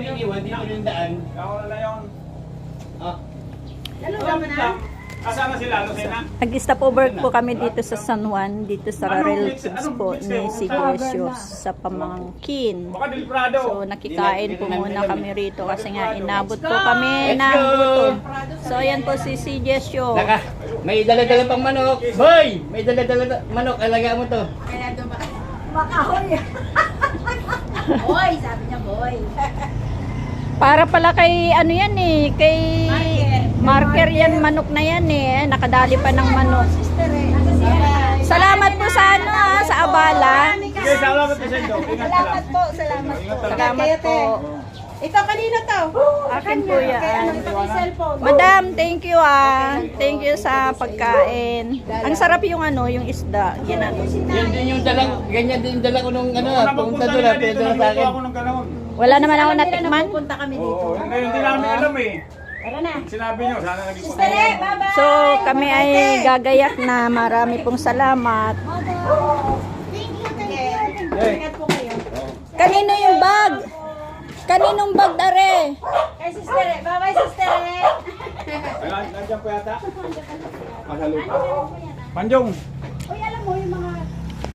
namin iwan dito yung daan. Ako na yun. Ah. Kasama sila, Lucena? Nag-stop over po kami dito sa San Juan, dito sa relatives po ni si Precious sa pamangkin. Baka Del Prado. So nakikain po muna kami rito kasi nga inabot po kami ng gutom. So ayan po si Jesio. May dala-dala pang manok. Boy! May dala-dala manok. Alaga mo to. Kaya makahoy. Boy, sabi niya boy. Para pala kay ano yan eh, kay marker yan, manok na yan eh. Nakadali pa ng manok. Salamat po sa ano sa abala. Sige, salamat po sa inyo. Ingat ka lang. Salamat po, salamat po. Salamat po. Ito, kanino to? Akin po yan. Ito may cellphone. Madam, thank you ah. Thank you sa pagkain. Ang sarap yung ano, yung isda. Yan ano. Yan din yung dala, ganyan din yung dala ko nung ano, pumunta doon nila at dito, pinadala sa nagluto akin. ako ng gano'n. Wala naman ako natikman. Punta kami dito. Oo, hindi namin alam eh. Tara na. Sinabi nyo, sana naging Sister, bye-bye. So, kami ay gagayak na. Marami pong salamat. Thank you. Ingat po kayo. Kanino yung bag? Kaninong bag, dare? Kay sister, bye-bye sister. Nandiyan po yata? Masalupa. Panjong. Uy, alam mo yung mga